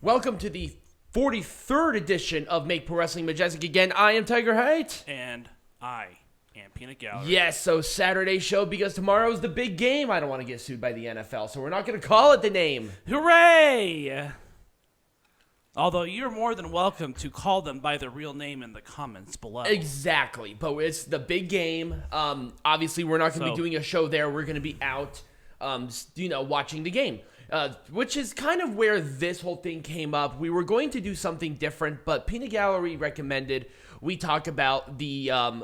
Welcome to the 43rd edition of Make Pro Wrestling Majestic. Again, I am Tiger Height. And I am Peanut Gallery. Yes, so Saturday show because tomorrow's the big game. I don't want to get sued by the NFL, so we're not going to call it the name. Hooray! Although you're more than welcome to call them by their real name in the comments below. Exactly, but it's the big game. Obviously, we're not going to be doing a show there. We're going to be out, watching the game. Which is kind of where this whole thing came up. We were going to do something different, but Peanut Gallery recommended we talk about the NIL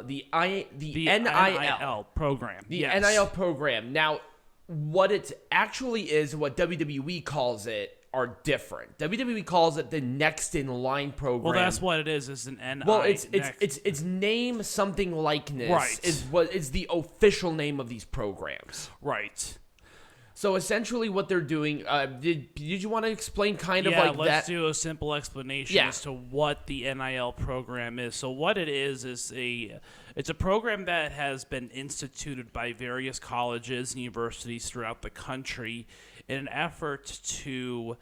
program. The NIL program. Now, what it actually is, what WWE calls it, are different. WWE calls it the Next in Line program. Well, that's what it is. It's an NIL. Well, it's name something likeness. Right. Is the official name of these programs. Right. So essentially what they're doing, did you want to explain kind of like that? Yeah, let's do a simple explanation as to what the NIL program is. So what it is it's a program that has been instituted by various colleges and universities throughout the country in an effort to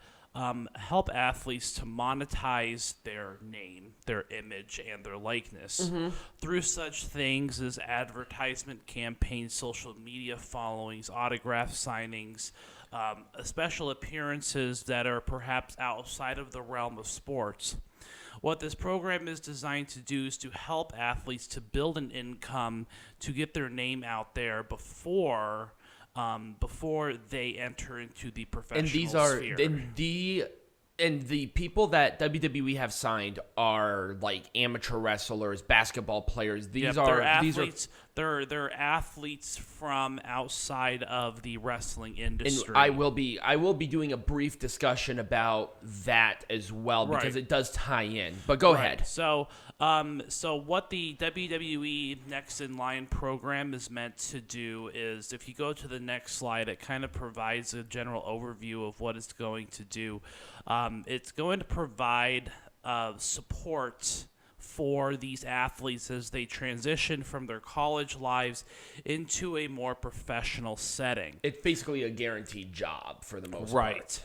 help athletes to monetize their name, their image, and their likeness through such things as advertisement campaigns, social media followings, autograph signings, special appearances that are perhaps outside of the realm of sports. What this program is designed to do is to help athletes to build an income to get their name out there before they enter into the professional sphere. And the people that WWE have signed are like amateur wrestlers, basketball players. They're athletes. They're athletes from outside of the wrestling industry. And I will be doing a brief discussion about that as well because it does tie in. But go ahead. So what the WWE Next in Line program is meant to do is, if you go to the next slide, it kind of provides a general overview of what it's going to do. It's going to provide support for these athletes as they transition from their college lives into a more professional setting. It's basically a guaranteed job for the most part.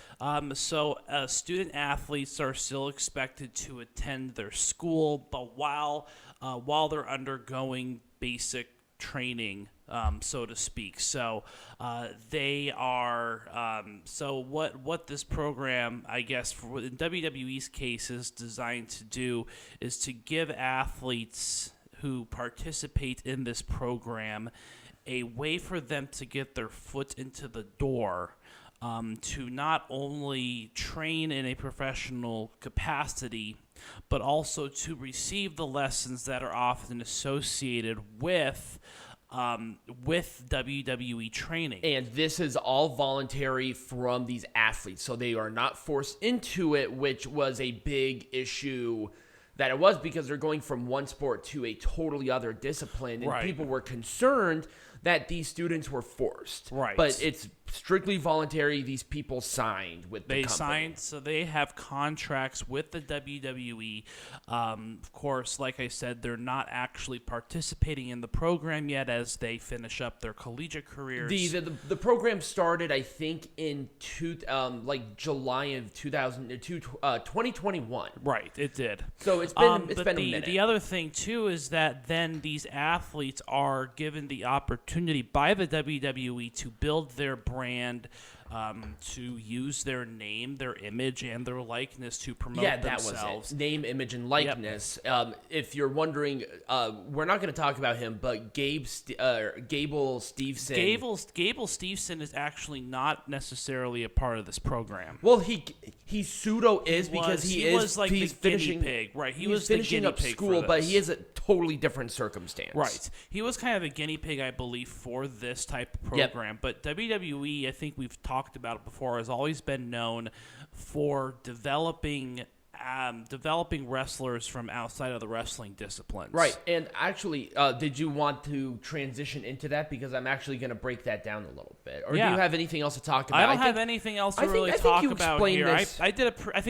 So student athletes are still expected to attend their school, but while they're undergoing basic training, so to speak. So they are. So what this program, I guess, in WWE's case, is designed to do is to give athletes who participate in this program a way for them to get their foot into the door. To not only train in a professional capacity, but also to receive the lessons that are often associated with WWE training. And this is all voluntary from these athletes, so they are not forced into it, which was a big issue that it was because they're going from one sport to a totally other discipline, and people were concerned that these students were forced. Right. But it's strictly voluntary. These people signed with the company. They signed, so they have contracts with the WWE. Of course, like I said, they're not actually participating in the program yet as they finish up their collegiate careers. The program started, I think, in July of 2021. Right, it did. So it's been a minute. The other thing, too, is that then these athletes are given the opportunity by the WWE to build their brand, to use their name, their image, and their likeness to promote themselves. That was it. Name, image, and likeness. Yep. If you're wondering, we're not going to talk about him, but Gable Steveson. Gable Steveson is actually not necessarily a part of this program. Well, he pseudo is because he's finishing guinea pig. Right, he was finishing the up guinea pig school, but he is a totally different circumstance. Right, he was kind of a guinea pig, I believe, for this type of program. Yep. But WWE, I think we've talked about it before, has always been known for developing wrestlers from outside of the wrestling disciplines. Right, and actually, did you want to transition into that? Because I'm actually going to break that down a little bit. Or do you have anything else to talk about? I don't have anything else to really talk about here. I think I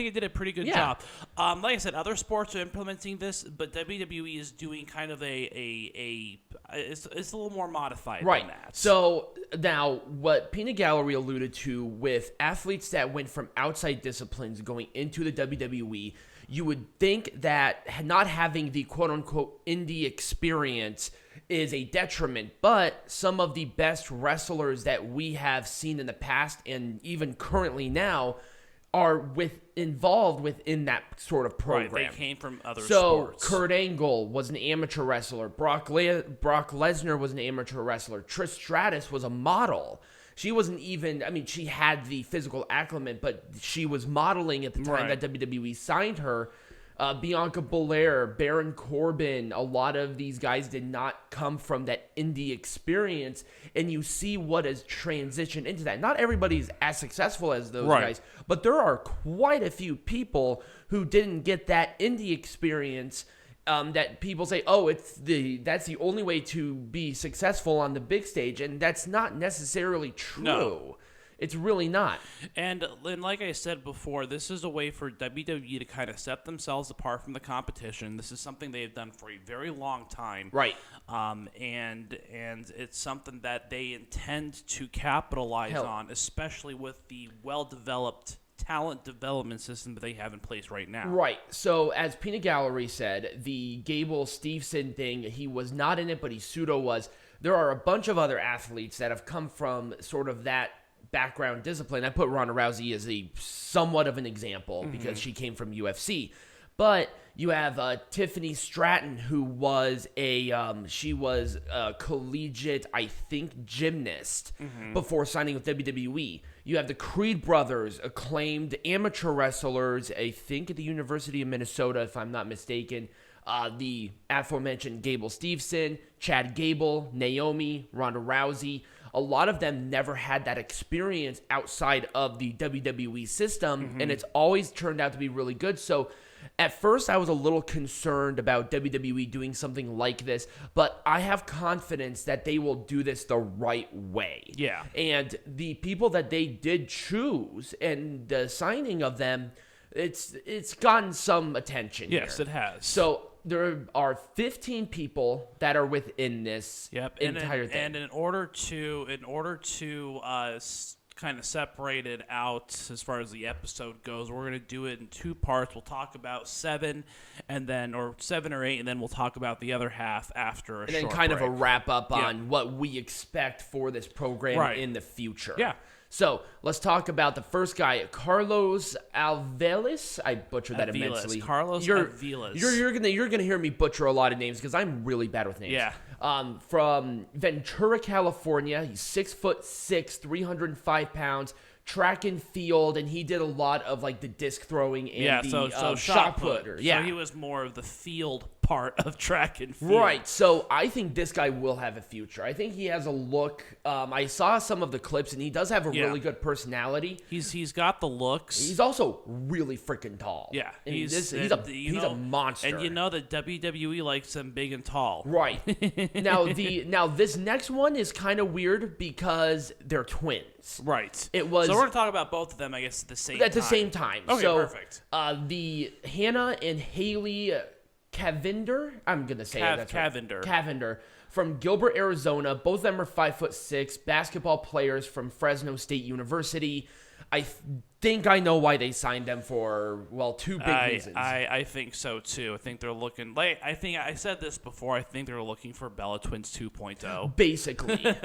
did a pretty good job. Like I said, other sports are implementing this, but WWE is doing kind of a it's a little more modified right. than that. So now what Peanut Gallery alluded to with athletes that went from outside disciplines going into the WWE, you would think that not having the quote-unquote indie experience is a detriment, but some of the best wrestlers that we have seen in the past and even currently now are involved within that sort of program. Right, they came from other sports. So Kurt Angle was an amateur wrestler. Brock Lesnar was an amateur wrestler. Trish Stratus was a model. She wasn't even, she had the physical acclimate, but she was modeling at the time that WWE signed her. Bianca Belair, Baron Corbin, a lot of these guys did not come from that indie experience, and you see what has transitioned into that. Not everybody's as successful as those guys, but there are quite a few people who didn't get that indie experience that people say, that's the only way to be successful on the big stage, and that's not necessarily true. No. It's really not. And like I said before, this is a way for WWE to kind of set themselves apart from the competition. This is something they've done for a very long time. Right. And it's something that they intend to capitalize on, especially with the well-developed talent development system that they have in place right now. Right. So as Peanut Gallery said, the Gable Steveson thing, he was not in it, but he pseudo was. There are a bunch of other athletes that have come from sort of that background discipline. I put Ronda Rousey as a somewhat of an example because she came from UFC. But you have Tiffany Stratton, who was a collegiate, I think, gymnast before signing with WWE. You have the Creed brothers, acclaimed amateur wrestlers, I think at the University of Minnesota, if I'm not mistaken. The aforementioned Gable Steveson, Chad Gable, Naomi, Ronda Rousey. A lot of them never had that experience outside of the WWE system, and it's always turned out to be really good. So at first I was a little concerned about WWE doing something like this, but I have confidence that they will do this the right way. Yeah. And the people that they did choose and the signing of them, it's gotten some attention. Yes, here. it has. So there are 15 people that are within this entire thing. And in order to kind of separate it out as far as the episode goes, we're going to do it in two parts. We'll talk about 7 or 8, and then we'll talk about the other half after a short break. And then kind of a wrap up on what we expect for this program in the future. Yeah. So let's talk about the first guy, Carlos Alvarez. I butchered that immensely. Carlos Aviles. You're gonna hear me butcher a lot of names because I'm really bad with names. Yeah. From Ventura, California. He's 6'6", 305 pounds. Track and field, and he did a lot of like the disc throwing and the shot putter. Yeah, so he was more of the field part of track and field. Right. So I think this guy will have a future. I think he has a look. I saw some of the clips, and he does have a really good personality. He's got the looks. He's also really freaking tall. Yeah, and he's a monster. And you know that WWE likes them big and tall. Right. Now this next one is kind of weird because they're twins. Right. So we're going to talk about both of them, I guess, at the same time. Okay, perfect. The Hannah and Haley Cavinder, I'm going to say that's Cavinder. Right. Cavinder from Gilbert, Arizona. Both of them are 5'6", basketball players from Fresno State University. I think I know why they signed them for, two big reasons. I think so, too. I think they're looking like, I said this before, I think they're looking for Bella Twins 2.0. Basically.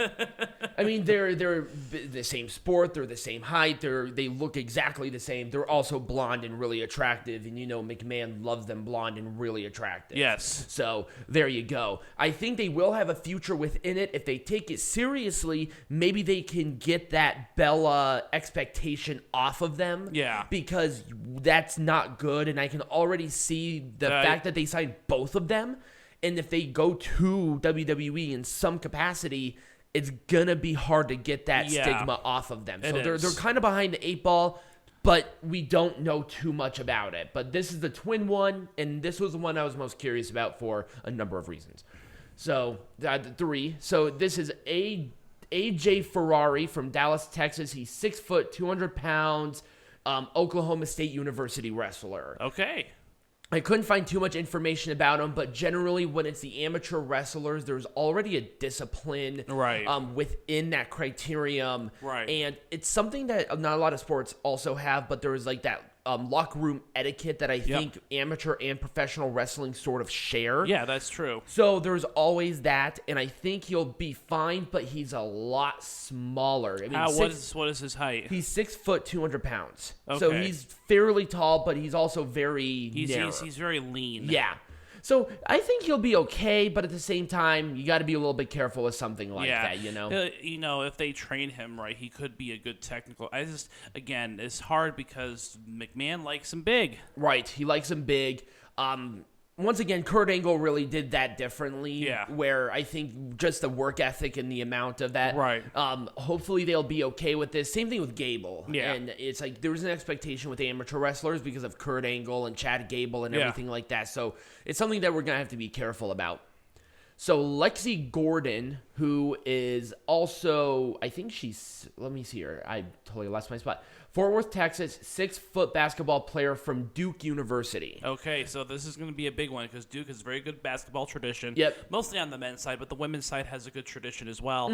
I mean, they're the same sport, they're the same height, they look exactly the same. They're also blonde and really attractive, and McMahon loves them blonde and really attractive. Yes. So, there you go. I think they will have a future within it. If they take it seriously, maybe they can get that Bella expectation off of them. Yeah. Because that's not good, and I can already see the fact that they signed both of them, and if they go to WWE in some capacity, it's gonna be hard to get that stigma off of them. So they're kind of behind the 8 ball, but we don't know too much about it. But this is the twin one, and this was the one I was most curious about for a number of reasons. So 3. So this is AJ Ferrari from Dallas, Texas. He's 6 foot, 200 pounds, Oklahoma State University wrestler. Okay. I couldn't find too much information about them, but generally when it's the amateur wrestlers, there's already a discipline within that criterium. Right. And it's something that not a lot of sports also have, but there is like that locker room etiquette that I think amateur and professional wrestling sort of share. Yeah, that's true. So there's always that, and I think he'll be fine, but he's a lot smaller. I mean, what is his height? He's 6 foot 200 pounds. Okay. So he's fairly tall, but he's also very narrow. He's very lean. Yeah. So I think he'll be okay, but at the same time, you got to be a little bit careful with something like that, you know? If they train him right, he could be a good technical. Again, it's hard because McMahon likes him big. Right, he likes him big. Once again, Kurt Angle really did that differently. Yeah. Where I think just the work ethic and the amount of that. Right. Hopefully they'll be okay with this. Same thing with Gable. Yeah. And it's like there was an expectation with amateur wrestlers because of Kurt Angle and Chad Gable and everything like that. So it's something that we're going to have to be careful about. So Lexi Gordon, who is also, I think she's, let me see here. I totally lost my spot. Fort Worth, Texas, 6-foot basketball player from Duke University. Okay, so this is going to be a big one because Duke has very good basketball tradition. Yep. Mostly on the men's side, but the women's side has a good tradition as well.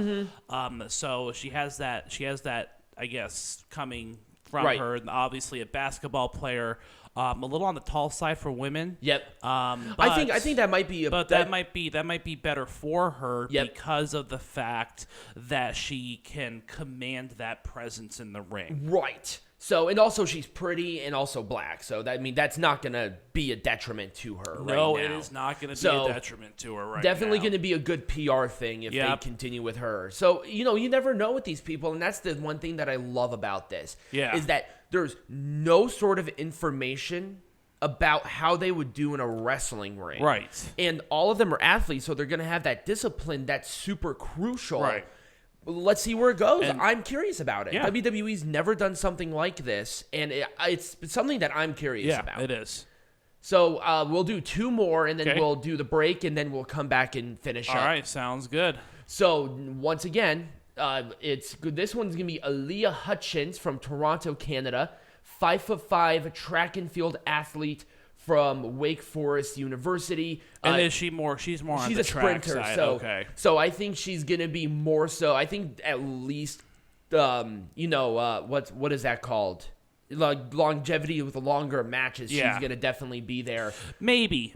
So she has that, I guess, coming from her. And obviously a basketball player. A little on the tall side for women. Yep. I think that might be that might be better for her because of the fact that she can command that presence in the ring. Right. So, and also she's pretty and also black. So that's not going to be a detriment to her right now. No, it is not going to be a detriment to her right now. Definitely going to be a good PR thing if they continue with her. So, you never know with these people, and that's the one thing that I love about this. Yeah. Is that there's no sort of information about how they would do in a wrestling ring. Right. And all of them are athletes, so they're going to have that discipline that's super crucial. Right. Let's see where it goes. And I'm curious about it. Yeah. WWE's never done something like this, and it's something that I'm curious about. Yeah, it is. So we'll do 2 more, and then we'll do the break, and then we'll come back and finish up. All right, sounds good. So once again, it's good. This one's gonna be Aaliyah Hutchins from Toronto, Canada, 5'5" track and field athlete from Wake Forest University. And is she more? She's more on the track side. So I think she's gonna be more so. I think at least, what is that called? Like longevity with the longer matches, she's gonna definitely be there. Maybe,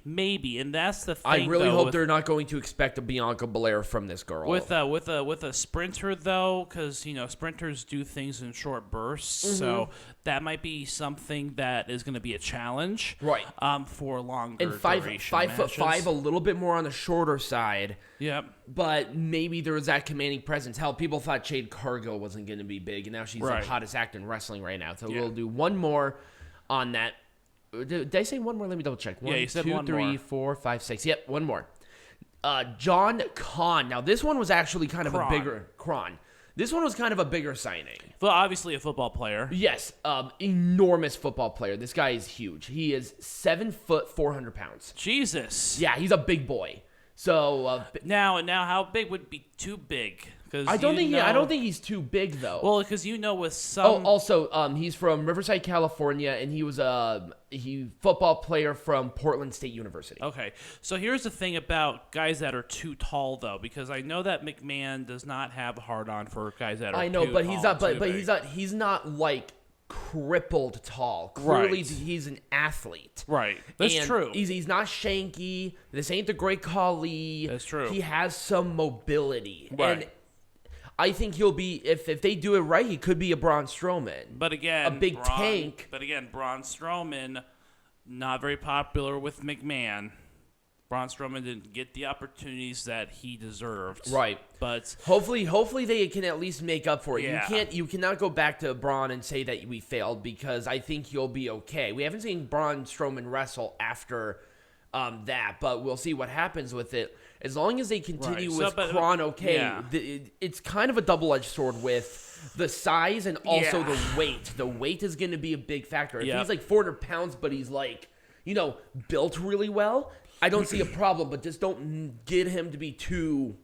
and that's the thing. I really hope they're not going to expect a Bianca Belair from this girl. With a sprinter though, because sprinters do things in short bursts, so that might be something that is going to be a challenge, right? For longer and 5'5", a little bit more on the shorter side. Yep. But maybe there was that commanding presence. Hell, people thought Jade Cargill wasn't going to be big, and now she's the hottest act in wrestling right now. So we'll do one more on that. Did I say one more? Let me double check. You said 2, 3, 4, 5, 6. Yep, one more. John Kahn. Now, this one was actually kind of a bigger... Kron. This one was kind of a bigger signing. Well, obviously a football player. Yes, enormous football player. This guy is huge. He is 7 foot, 400 pounds. Jesus. Yeah, he's a big boy. So now, how big would be too big? I don't think he's too big though. Well, because with some. Also, he's from Riverside, California, and he was football player from Portland State University. Okay, so here's the thing about guys that are too tall though, because I know that McMahon does not have a hard on for guys that are. I know, but he's not. But he's not like crippled tall. Clearly, he's an athlete. Right. That's true. He's not shanky. This ain't the Great Khali. That's true. He has some mobility. Right. And I think he'll be, if they do it right, he could be a Braun Strowman. But again, a big tank. But again, Braun Strowman, not very popular with McMahon. Braun Strowman didn't get the opportunities that he deserved. Right. But hopefully they can at least make up for it. Yeah. You cannot go back to Braun and say that we failed, because I think he'll be okay. We haven't seen Braun Strowman wrestle after that, but we'll see what happens with it. As long as they continue with Kron, it's kind of a double-edged sword with the size and also the weight. The weight is going to be a big factor. If he's like 400 pounds, but he's like, built really well, I don't see a problem, but just don't get him to be too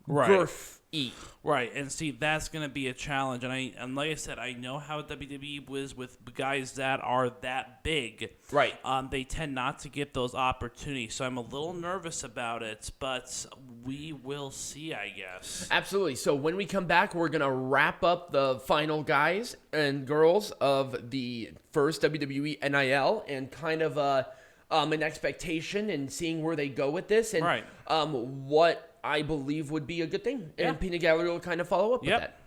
girth eat. Right, and see, that's going to be a challenge. And like I said, I know how WWE was with guys that are that big. Right. They tend not to get those opportunities, so I'm a little nervous about it, but we will see, I guess. Absolutely. So when we come back, we're going to wrap up the final guys and girls of the first WWE NIL and kind of an expectation and seeing where they go with this and what I believe would be a good thing. Yeah. And Peanut Gallery will kind of follow up with that.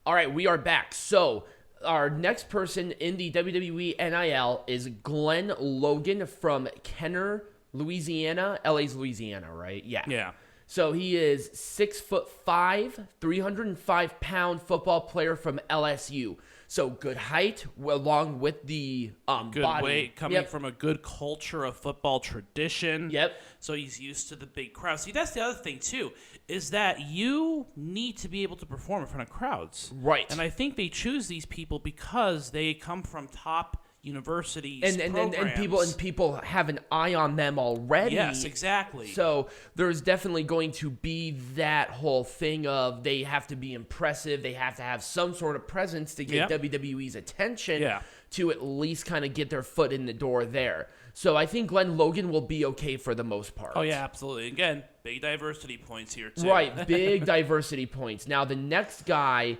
All right, we are back. So our next person in the WWE NIL is Glenn Logan from Kenner, Louisiana. LA's Louisiana, right? Yeah. Yeah. So he is 6'5", 305-pound football player from LSU. So good height, along with the good body. Weight, coming from a good culture of football tradition. Yep. So he's used to the big crowd. See, that's the other thing too, is that you need to be able to perform in front of crowds. Right. And I think they choose these people because they come from top universities and people have an eye on them already. Yes, exactly. So there's definitely going to be that whole thing of they have to be impressive, they have to have some sort of presence to get WWE's attention to at least kind of get their foot in the door there. So I think Glenn Logan will be okay for the most part. Oh yeah, absolutely. Again, big diversity points here too. Right, big diversity points. Now the next guy.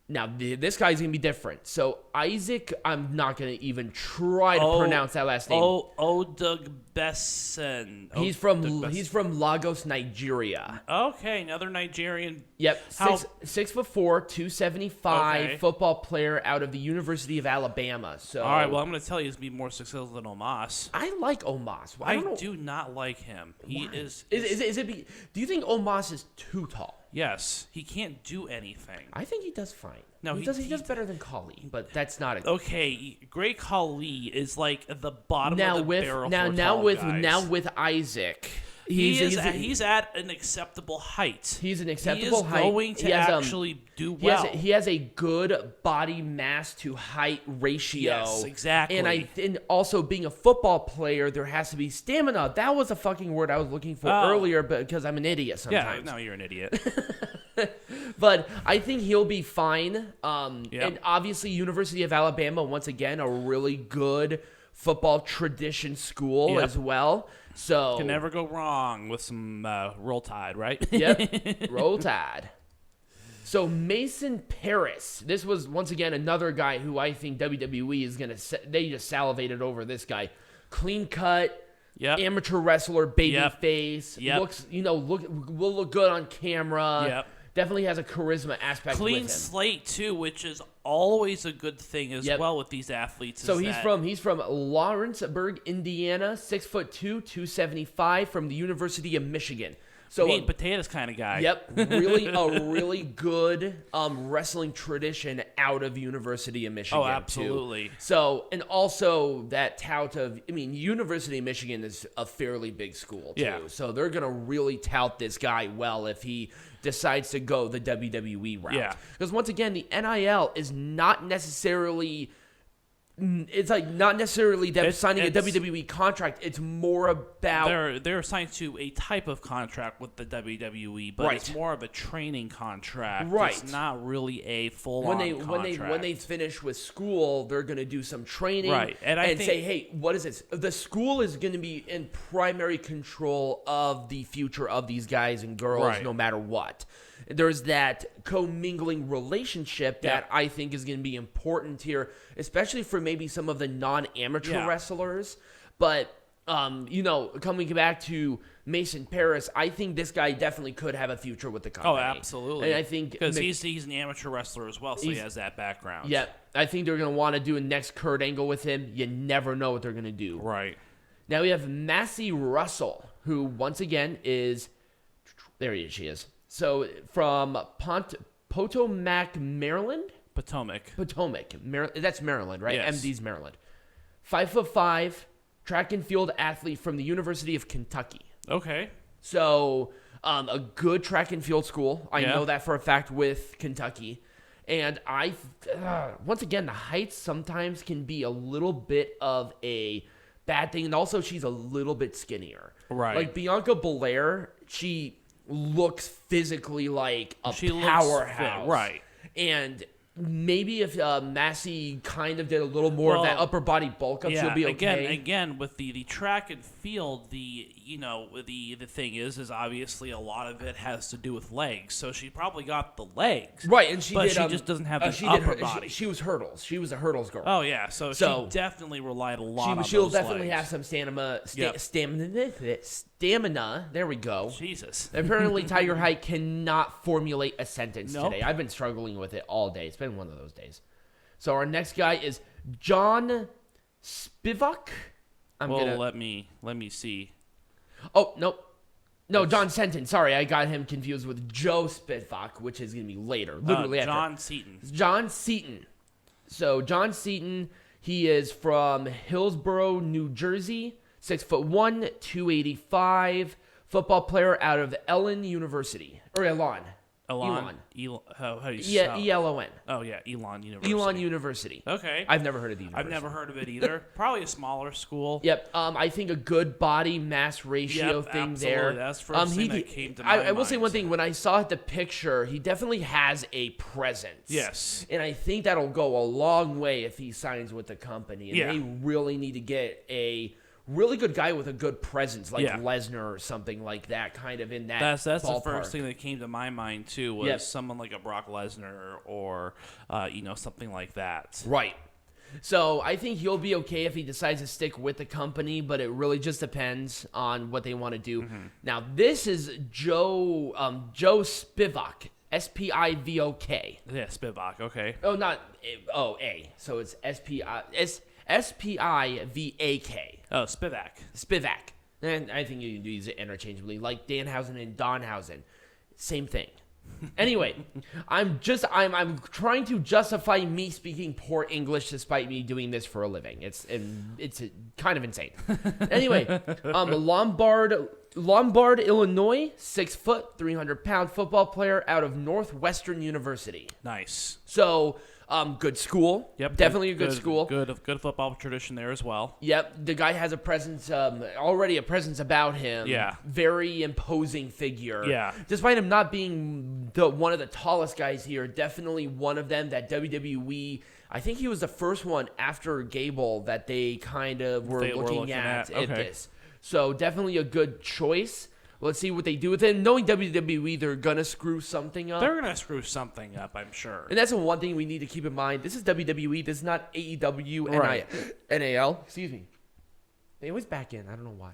Now, this guy's going to be different. So, Isaac, I'm not going to even try to pronounce that last name. Odugbesen. He's from Lagos, Nigeria. Okay, another Nigerian. Yep, 6'4", 275, football player out of the University of Alabama. So, all right, well, I'm going to tell you he's going to be more successful than Omos. I like Omos. I do not like him. He is... Do you think Omos is too tall? Yes, he can't do anything. I think he does fine. No, he does better than Calif, but that's not a okay. Great Calif is like the bottom of the barrel. Now with Isaac, he's at an acceptable height. He's an acceptable height. He is going to actually do well. He has a good body mass to height ratio. Yes, exactly. And also being a football player, there has to be stamina. That was a fucking word I was looking for earlier, but because I'm an idiot sometimes. Yeah, no, you're an idiot. But I think he'll be fine. And obviously, University of Alabama, once again, a really good football tradition school as well. So can never go wrong with some Roll Tide, right? Yep, Roll Tide. So Mason Paris, this was once again another guy who I think WWE is gonna. They just salivated over this guy. Clean cut, amateur wrestler, baby face. Looks, will look good on camera. Yep. Definitely has a charisma aspect. Clean with him. slate too, which is always a good thing as well with these athletes. So he's from Lawrenceburg, Indiana, 6'2", 275 from the University of Michigan. So meat and potatoes kind of guy. Yep, really good wrestling tradition out of University of Michigan. Oh, absolutely. Too. So and also that tout of University of Michigan is a fairly big school too. Yeah. So they're gonna really tout this guy well if he decides to go the WWE route. Yeah. Because once again, the NIL is not necessarily. It's like not necessarily them signing a WWE contract. It's more about they're assigned to a type of contract with the WWE, but it's more of a training contract. Right, it's not really a full-on contract. When they finish with school, they're going to do some training, right? And say, hey, what is this? The school is going to be in primary control of the future of these guys and girls, no matter what. There's that commingling relationship that I think is going to be important here, especially for maybe some of the non-amateur wrestlers. But, coming back to Mason Paris, I think this guy definitely could have a future with the company. Oh, absolutely. And I think because he's an amateur wrestler as well, so he has that background. Yeah, I think they're going to want to do a next Kurt Angle with him. You never know what they're going to do. Right. Now we have Massey Russell, who once again is – there she is. So from Potomac, Maryland? Potomac. That's Maryland, right? Yes. MD's Maryland. 5'5", track and field athlete from the University of Kentucky. Okay. So a good track and field school. I know that for a fact with Kentucky. And once again, the height sometimes can be a little bit of a bad thing. And also she's a little bit skinnier. Right. Like Bianca Belair, looks physically like a She powerhouse. Looks fit, right. And maybe if Massey kind of did a little more of that upper body bulk up, she'll be okay. Again, with the track and field, the thing is obviously a lot of it has to do with legs. So she probably got the legs, right? And she just doesn't have the upper body. She was hurdles. She was a hurdles girl. Oh yeah, so she definitely relied a lot on she'll those definitely legs. have some stamina. There we go. Jesus. Apparently, Tiger Height cannot formulate a sentence today. I've been struggling with it all day. It's been one of those days. So our next guy is John Spivak. Let me see. Oh, nope. No, John Seaton. Sorry, I got him confused with Joe Spivak, which is going to be later. Literally after. John Seaton. John Seaton. So John Seaton, he is from Hillsborough, New Jersey. 6'1", 285. Football player out of Elon University. Or Elon. How do you spell? ELON. Oh, yeah, Elon University. Elon University. Okay. I've never heard of the university. I've never heard of it either. Probably a smaller school. Yep. I think a good body mass ratio thing absolutely. there. That's the first thing that came to my mind. I will say one thing. When I saw the picture, he definitely has a presence. Yes. And I think that'll go a long way if he signs with the company. And they really need to get a really good guy with a good presence, like Lesnar or something like that, kind of in that That's ballpark. the first thing that came to my mind, too, was someone like a Brock Lesnar or, something like that. Right. So I think he'll be okay if he decides to stick with the company, but it really just depends on what they want to do. Mm-hmm. Now, this is Joe Spivak, Spivok. Yeah, Spivak, okay. Oh, not A. So it's Spivak. Oh, Spivak. Spivak. And I think you can use it interchangeably, like Danhausen and Donhausen. Same thing. Anyway, I'm trying to justify me speaking poor English despite me doing this for a living. It's kind of insane. Anyway, Lombard, Illinois, 6 foot, 300-pound football player out of Northwestern University. Nice. So, good school. Yep. Definitely a good school. Good football tradition there as well. Yep. The guy has a presence, already a presence about him. Yeah. Very imposing figure. Yeah. Despite him not being one of the tallest guys here, definitely one of them that WWE, I think he was the first one after Gable that they kind of were looking at this. So definitely a good choice. Let's see what they do with it. Knowing WWE, they're going to screw something up. They're going to screw something up, I'm sure. And that's the one thing we need to keep in mind. This is WWE. This is not AEW, NIL. Excuse me. They always back in. I don't know why.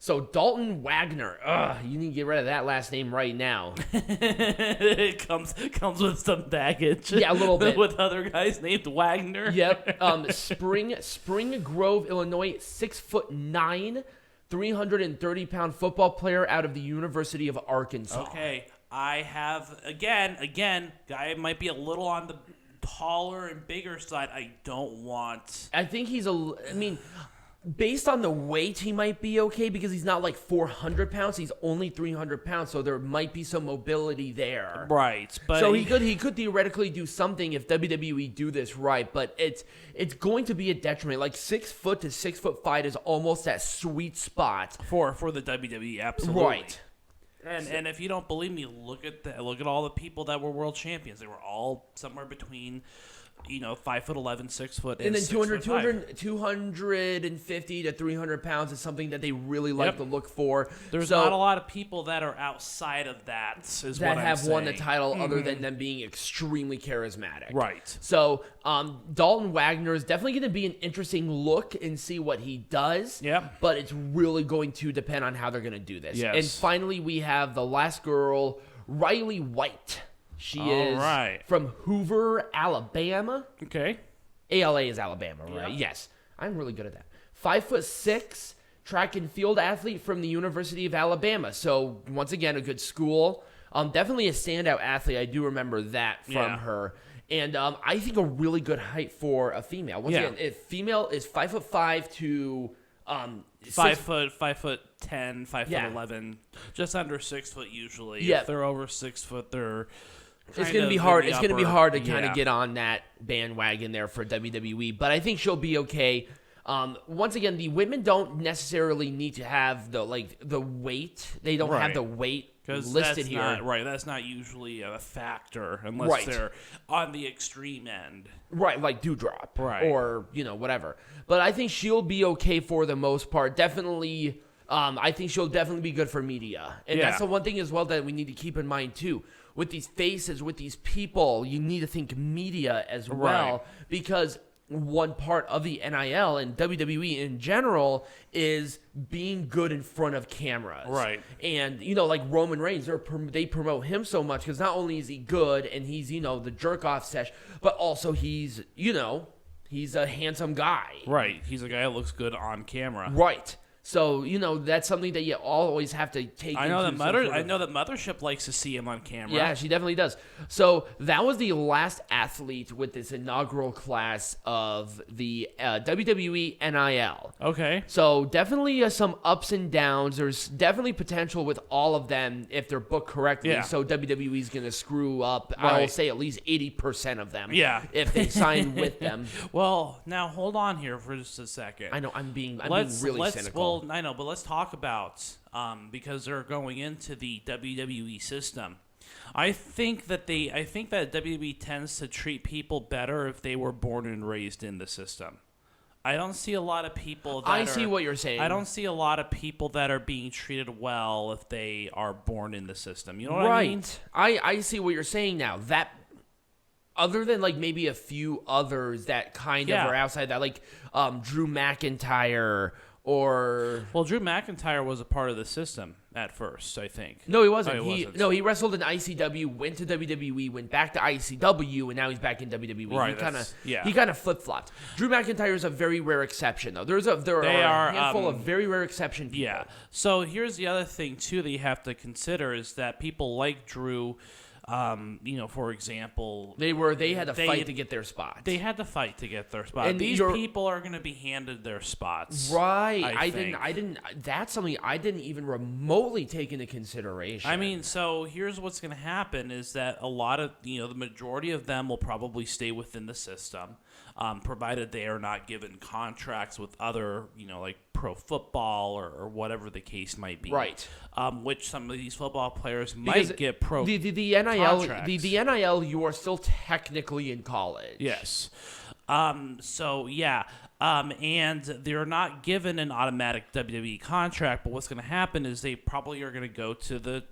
So, Dalton Wagner. You need to get rid of that last name right now. It comes with some baggage. Yeah, a little bit. With other guys named Wagner. Yep. Spring Grove, Illinois, 6'9", 330-pound football player out of the University of Arkansas. Okay, I have again. Guy might be a little on the taller and bigger side. I think he's based on the weight, he might be okay because he's not like 400 pounds. He's only 300 pounds, so there might be some mobility there. Right. But so he could theoretically do something if WWE do this right, but it's going to be a detriment. Like 6 foot to 6'5" is almost that sweet spot for the WWE. Absolutely. Right. And if you don't believe me, look at all the people that were world champions. They were all somewhere between 5'11", 6 foot, and then 250 to 300 pounds is something that they really like to look for. There's not a lot of people that are outside of that. That have won the title other than them being extremely charismatic. Right. So Dalton Wagner is definitely going to be an interesting look and see what he does. Yeah. But it's really going to depend on how they're going to do this. Yes. And finally, we have the last girl, Riley White. She is from Hoover, Alabama. Okay. ALA is Alabama, right? Yeah. Yes. I'm really good at that. 5'6", track and field athlete from the University of Alabama. So, once again, a good school. Definitely a standout athlete. I do remember that from her. And I think a really good height for a female. Once again, if female is 5'5" to... 5'10", 5'11", just under 6 foot usually. Yeah. If they're over 6 foot, they're... It's going to be hard. It's going to be hard to kind of get on that bandwagon there for WWE, but I think she'll be okay. Once again, the women don't necessarily need to have the weight. They don't have the weight listed here. That's not usually a factor unless they're on the extreme end. Right, like Dewdrop. Right. Or, whatever. But I think she'll be okay for the most part. Definitely, I think she'll definitely be good for media. And that's the one thing as well that we need to keep in mind, too. With these faces, with these people, you need to think media as well. Because one part of the NIL and WWE in general is being good in front of cameras. Right. And, like Roman Reigns, they promote him so much because not only is he good and he's, the jerk-off sesh, but also he's, he's a handsome guy. Right. He's a guy that looks good on camera. Right. So, that's something that you always have to take I know that Mothership likes to see him on camera. Yeah, she definitely does. So, that was the last athlete with this inaugural class of the WWE NIL. Okay. So, definitely some ups and downs. There's definitely potential with all of them if they're booked correctly. Yeah. So, WWE's going to screw up, I will say, at least 80% of them. Yeah. If they sign with them. Well, now hold on here for just a second. I know, I'm being really cynical. Well, I know, but let's talk about, because they're going into the WWE system. I think that WWE tends to treat people better if they were born and raised in the system. I don't see a lot of people that see what you're saying. I don't see a lot of people that are being treated well if they are born in the system. You know what I mean? I see what you're saying now. That other than maybe a few others that kind of are outside that, like Drew McIntyre. Well, Drew McIntyre was a part of the system at first, I think. No, he wasn't. He wrestled in ICW, went to WWE, went back to ICW, and now he's back in WWE. Right, he kind of flip-flopped. Drew McIntyre is a very rare exception, though. There are a handful of very rare exception people. Yeah. So here's the other thing too that you have to consider is that people like Drew. For example, they had to fight to get their spots. They had to fight to get their spots. And these people are going to be handed their spots. Right. I didn't. That's something I didn't even remotely take into consideration. I mean, so here's what's going to happen is that a lot of the majority of them will probably stay within the system, provided they are not given contracts with other like pro football or whatever the case might be. Right. Which some of these football players might get pro. The NIL contracts. The NIL, you are still technically in college. Yes. So yeah. And they're not given an automatic WWE contract, but what's going to happen is they probably are going to go to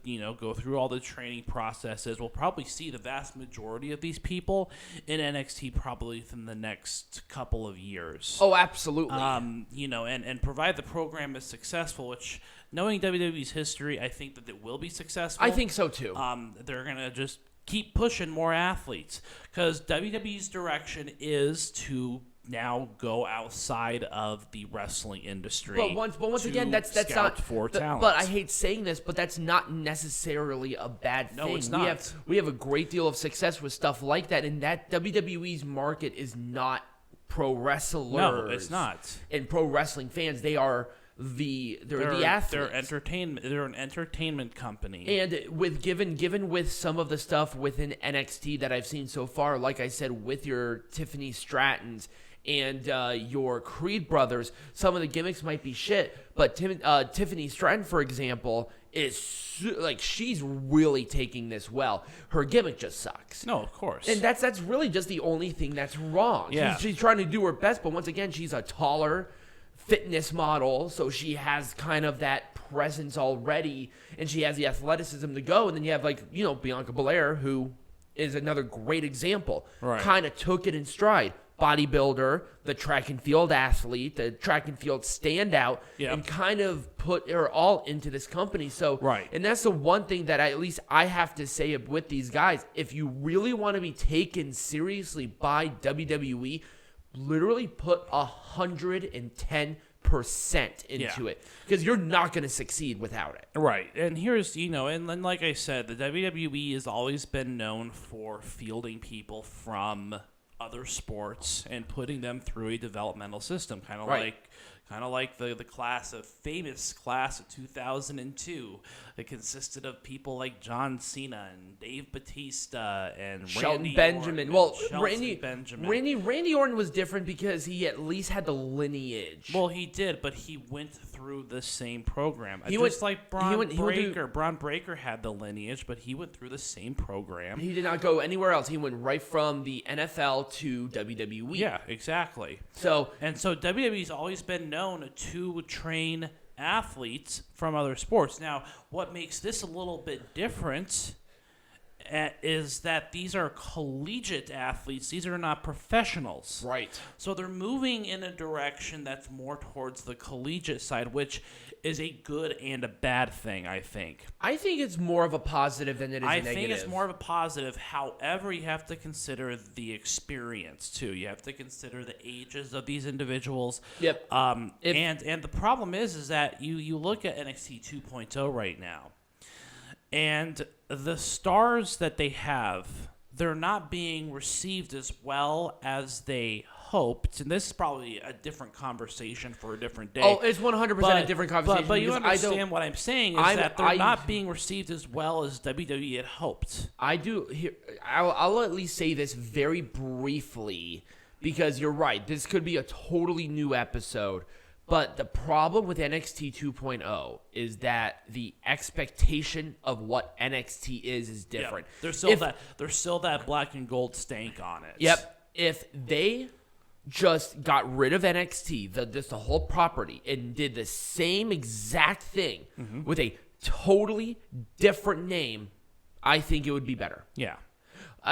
go through all the training processes. We'll probably see the vast majority of these people in NXT probably within the next couple of years. Oh, absolutely. And provide the program is successful, which knowing WWE's history, I think that it will be successful. I think so too. They're going to just keep pushing more athletes because WWE's direction is to now go outside of the wrestling industry. But once again, that's not for talent. But I hate saying this, but that's not necessarily a bad thing. No, it's not. We have a great deal of success with stuff like that, and that WWE's market is not pro wrestlers. No, it's not. And pro wrestling fans, they're the athletes. They're an entertainment company. And given with some of the stuff within NXT that I've seen so far, like I said, with your Tiffany Strattons and your Creed brothers, some of the gimmicks might be shit. But Tiffany Stratton, for example, is she's really taking this well. Her gimmick just sucks. No, of course. And that's really just the only thing that's wrong. Yeah. She's trying to do her best, but once again, she's a taller fitness model, so she has kind of that presence already, and she has the athleticism to go. And then you have Bianca Belair, who is another great example. Right. Kind of took it in stride. Bodybuilder, the track and field athlete, the track and field standout, and kind of put her all into this company. So, right. And that's the one thing that at least I have to say with these guys. If you really want to be taken seriously by WWE, literally put 110% into it, because you're not going to succeed without it. Right. And here's, and then like I said, the WWE has always been known for fielding people from other sports and putting them through a developmental system, kind of kind of like the famous class of 2002. It consisted of people like John Cena and Dave Bautista and Shelton Randy Benjamin. Benjamin. Randy Orton was different because he at least had the lineage. Well, he did, but he went through the same program. Like Braun Breaker had the lineage, but he went through the same program. He did not go anywhere else. He went right from the NFL to WWE. Yeah, exactly. So WWE's always been known to train athletes from other sports. Now, what makes this a little bit different is that these are collegiate athletes. These are not professionals. Right. So they're moving in a direction that's more towards the collegiate side, which is a good and a bad thing, I think. I think it's more of a positive than it is a negative. I think it's more of a positive. However, you have to consider the experience, too. You have to consider the ages of these individuals. Yep. And the problem is that you look at NXT 2.0 right now, and the stars that they have, they're not being received as well as they hoped. And this is probably a different conversation for a different day. Oh, it's 100% a different conversation. But you understand what I'm saying is that they're not being received as well as WWE had hoped. I do. I'll at least say this very briefly because you're right. This could be a totally new episode. But the problem with NXT 2.0 is that the expectation of what NXT is different. Yeah, there's still that black and gold stank on it. Yep. If they just got rid of NXT, the whole property, and did the same exact thing with a totally different name, I think it would be better. Yeah.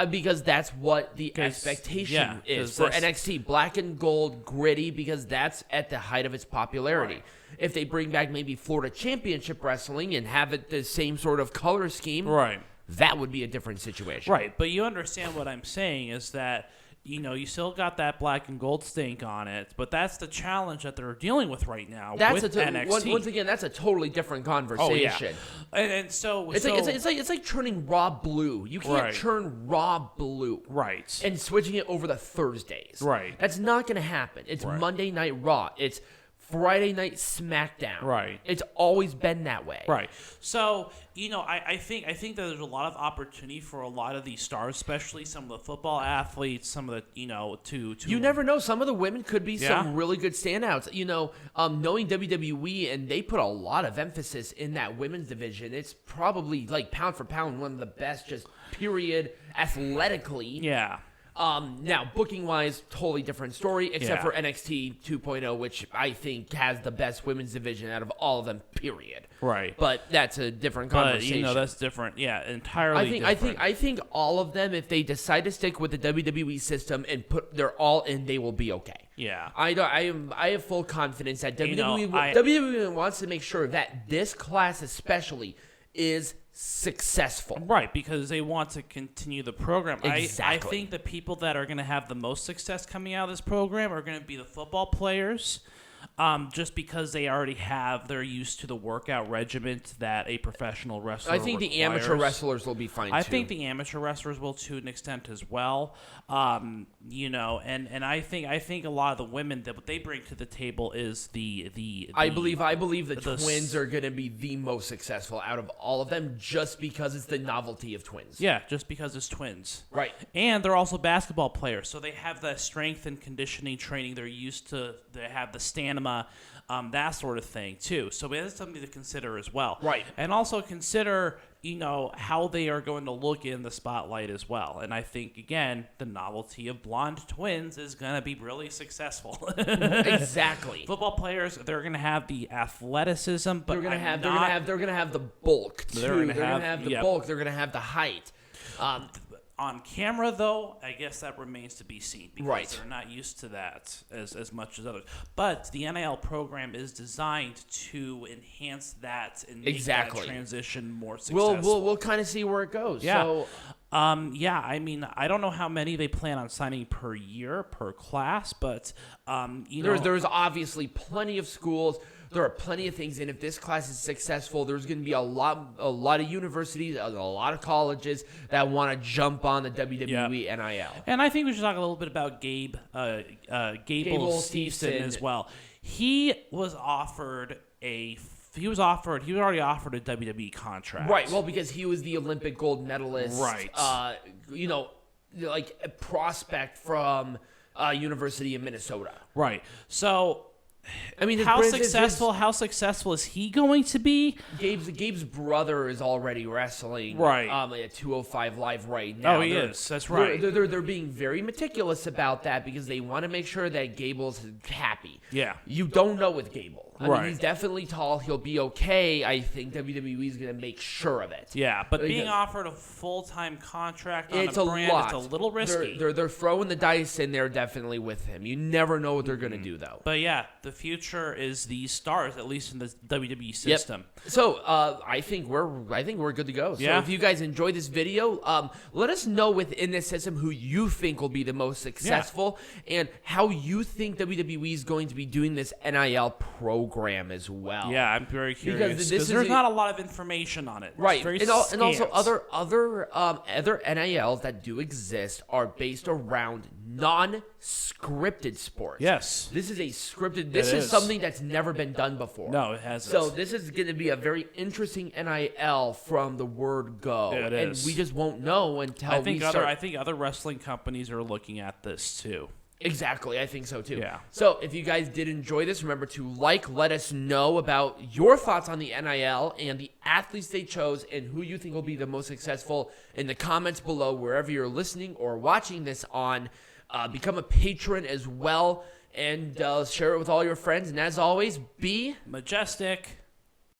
Because that's what the expectation is for NXT. Black and gold, gritty, because that's at the height of its popularity. Right. If they bring back maybe Florida Championship Wrestling and have it the same sort of color scheme, right, that would be a different situation. Right, but you understand what I'm saying is that, you still got that black and gold stink on it, but that's the challenge that they're dealing with right now with NXT. Once again, that's a totally different conversation. Oh, yeah. And so it's like turning Raw blue. You can't turn Raw blue, right, and switching it over to Thursdays. Right, that's not going to happen. It's Monday Night Raw. It's Friday Night SmackDown. Right. It's always been that way. Right. So, I think that there's a lot of opportunity for a lot of these stars, especially some of the football athletes, some of the, to You never know. Some of the women could be some really good standouts. Knowing WWE, and they put a lot of emphasis in that women's division, it's probably, like, pound for pound, one of the best, just period, athletically. Yeah. Now, booking-wise, totally different story, except for NXT 2.0, which I think has the best women's division out of all of them, period. Right. But that's a different conversation. But, that's different. Yeah, entirely different. I think all of them, if they decide to stick with the WWE system and put their all in, they will be okay. Yeah. I have full confidence that WWE wants to make sure that this class especially is successful. Right, because they want to continue the program. Exactly. I think the people that are going to have the most success coming out of this program are going to be the football players, just because they're used to the workout regimen that a professional wrestler I think requires. The amateur wrestlers will be fine too. I think the amateur wrestlers will to an extent as well. And I think a lot of the women that what they bring to the table is I believe the twins are going to be the most successful out of all of them, just because it's the novelty of twins. Yeah, just because it's twins. Right. And they're also basketball players, so they have that strength and conditioning training. They're used to. They have the stamina, that sort of thing too. So that's something to consider as well. Right. And also consider, how they are going to look in the spotlight as well. And I think, again, the novelty of blonde twins is going to be really successful. Exactly. Football players, they're going to have the athleticism, but they're going to have the bulk too. They're going to have the bulk. They're going to have the height. On camera, though, I guess that remains to be seen because they're not used to that as much as others. But the NIL program is designed to enhance that and make that transition more successful. We'll kind of see where it goes. Yeah. So, I mean, I don't know how many they plan on signing per year, per class, but, there's obviously plenty of schools. There are plenty of things, and if this class is successful, there's going to be a lot of universities, a lot of colleges that want to jump on the WWE NIL. And I think we should talk a little bit about Gable Steveson as well. He was already offered a WWE contract. Right. Well, because he was the Olympic gold medalist. Right. Like a prospect from University of Minnesota. Right. So, I mean, how successful is he going to be? Gabe's brother is already wrestling, right? At 205 Live right now. Oh, he is. That's right. They're being very meticulous about that because they want to make sure that Gable's happy. Yeah. You don't know with Gable. I right. mean, he's definitely tall. He'll be okay. I think WWE is going to make sure of it. Yeah, but being offered a full-time contract on it's a brand, lot. It's a little risky. They're throwing the dice in there definitely with him. You never know what they're going to do, though. But yeah, the future is these stars, at least in the WWE system. Yep. So I think we're good to go. So if you guys enjoyed this video, let us know within this system who you think will be the most successful and how you think WWE is going to be doing this NIL program as well. Yeah, I'm very curious because there's not a lot of information on it. Right, and also other NILs that do exist are based around non-scripted sports. Yes, this is a scripted. This is something that's never been done before. No, it hasn't. So this is going to be a very interesting NIL from the word go, and we just won't know until we start. I think other wrestling companies are looking at this too. Exactly, I think so too. Yeah. So if you guys did enjoy this, remember to let us know about your thoughts on the NIL and the athletes they chose and who you think will be the most successful in the comments below, wherever you're listening or watching this on. Become a patron as well, and share it with all your friends. And as always, be majestic.